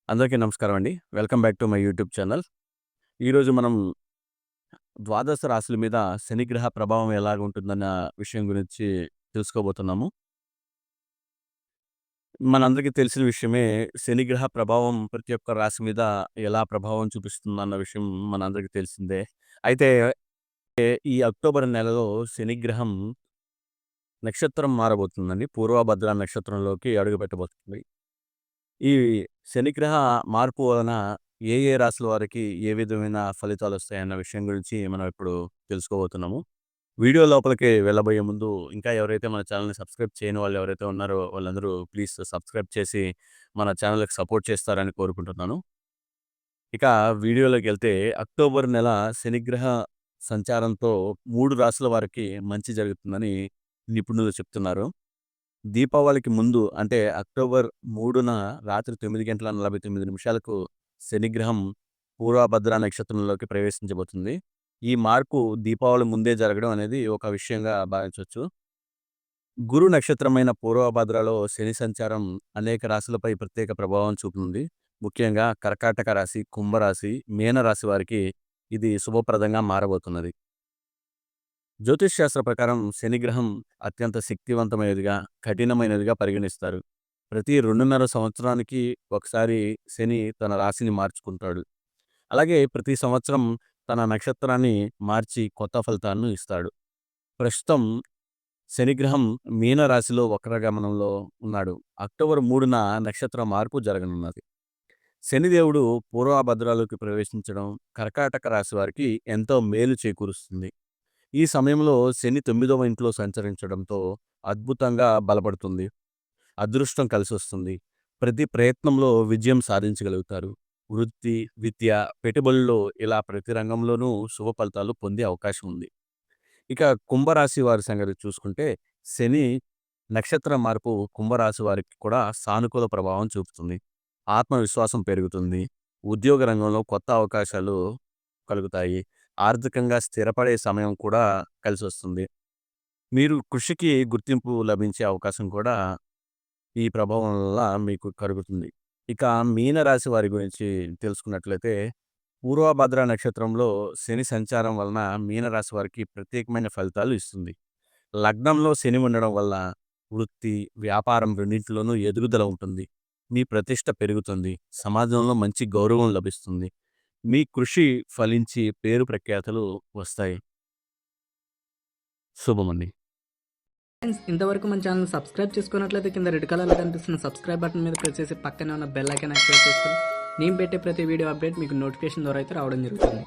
అందరికీ నమస్కారం అండి. Welcome back to my YouTube channel. ఈరోజు మనం ద్వాదశ రాశుల మీద శనిగ్రహ ప్రభావం ఎలాగుంటుందన్న విషయం గురించి తెలుసుకోబోతున్నాము. మనందరికీ తెలిసిన విషయమే శనిగ్రహ ప్రభావం ప్రతి ఒక్క రాశి మీద ఎలా ప్రభావం చూపిస్తుందన్న విషయం మనందరికీ తెలిసిందే. అయితే ఈ అక్టోబర్ నెలలో శనిగ్రహం నక్షత్రం మారబోతుందండి. పూర్వభద్ర నక్షత్రంలోకి అడుగుపెట్టబోతుంది. ఈ శనిగ్రహ మార్పు వలన ఏ రాశుల వారికి ఏ విధమైన ఫలితాలొస్తాయన్న విషయం గురించి మనం ఇప్పుడు తెలుసుకోబోతున్నాము. వీడియో లోపలికి వెళ్ళబోయే ముందు ఇంకా ఎవరైతే మన ఛానెల్‌ని సబ్స్క్రైబ్ చేయని వాళ్ళు ఎవరైతే ఉన్నారో వాళ్ళందరూ ప్లీజ్ సబ్స్క్రైబ్ చేసి మన ఛానెల్‌కి సపోర్ట్ చేస్తారని కోరుకుంటున్నాను. ఇక వీడియోలోకెళ్తే అక్టోబర్ నెల శనిగ్రహ సంచారంతో 3 రాశుల వారికి మంచి జరుగుతుందని నిపుణులు చెప్తున్నారు. దీపావళికి ముందు అంటే అక్టోబర్ 3న రాత్రి 9:49 శనిగ్రహం పూర్వభద్ర నక్షత్రంలోకి ప్రవేశించబోతుంది. ఈ మార్పు దీపావళి ముందే జరగడం అనేది ఒక విషయంగా భావించొచ్చు. గురు నక్షత్రమైన పూర్వభద్రలో శని సంచారం అనేక రాశులపై ప్రత్యేక ప్రభావం చూపుతుంది. ముఖ్యంగా కర్కాటక రాశి, కుంభరాశి, మీనరాశి వారికి ఇది శుభప్రదంగా మారబోతున్నది. జ్యోతిష్ శాస్త్ర ప్రకారం శనిగ్రహం అత్యంత శక్తివంతమైనదిగా, కఠినమైనదిగా పరిగణిస్తారు. ప్రతి 2.5 సంవత్సరానికి ఒకసారి శని తన రాశిని మార్చుకుంటాడు. అలాగే ప్రతి సంవత్సరం తన నక్షత్రాన్ని మార్చి కొత్త ఫలితాలను ఇస్తాడు. ప్రస్తుతం శనిగ్రహం మీన రాశిలో వక్రగమనంలో ఉన్నాడు. అక్టోబర్ 3న నక్షత్ర మార్పు జరగనున్నది. శనిదేవుడు పూర్వభద్రాలోకి ప్రవేశించడం కర్కాటక రాశి వారికి ఎంతో మేలు చేకూరుస్తుంది. ఈ సమయంలో శని 9వ ఇంట్లో సంచరించడంతో అద్భుతంగా బలపడుతుంది. అదృష్టం కలిసొస్తుంది. ప్రతి ప్రయత్నంలో విజయం సాధించగలుగుతారు. వృత్తి, విద్య, పెట్టుబడుల్లో ఇలా ప్రతి రంగంలోనూ శుభ ఫలితాలు పొందే అవకాశం ఉంది. ఇక కుంభరాశి వారి సంగతి చూసుకుంటే శని నక్షత్ర మార్పు కుంభరాశి వారికి కూడా సానుకూల ప్రభావం చూపుతుంది. ఆత్మవిశ్వాసం పెరుగుతుంది. ఉద్యోగ రంగంలో కొత్త అవకాశాలు కలుగుతాయి. ఆర్థికంగా స్థిరపడే సమయం కూడా కలిసొస్తుంది. మీరు కృషికి గుర్తింపు లభించే అవకాశం కూడా ఈ ప్రభావం వల్ల మీకు కలుగుతుంది. ఇక మీనరాశి వారి గురించి తెలుసుకున్నట్లయితే పూర్వభద్ర నక్షత్రంలో శని సంచారం వలన మీనరాశి వారికి ప్రత్యేకమైన ఫలితాలు ఇస్తుంది. లగ్నంలో శని ఉండడం వల్ల వృత్తి, వ్యాపారం రెండింటిలోనూ ఎదుగుదల ఉంటుంది. మీ ప్రతిష్ట పెరుగుతుంది. సమాజంలో మంచి గౌరవం లభిస్తుంది. మీ కృషి ఫలించి పేరు ప్రఖ్యాతలు వస్తాయి. శుభమండి. ఫ్రెండ్స్, ఇంతవరకు మన ఛానల్ సబ్స్క్రైబ్ చేసుకున్నట్లయితే కింద రెడ్ కలర్లో కనిపిస్తున్న సబ్స్క్రైబ్ బటన్ మీద ప్రెస్ చేసి పక్కనే ఉన్న బెల్ ఐకాన్ యాక్టివేట్ చేసుకొని నేను పెట్టే ప్రతి వీడియో అప్డేట్ మీకు నోటిఫికేషన్ ద్వారా అయితే రావడం జరుగుతుంది.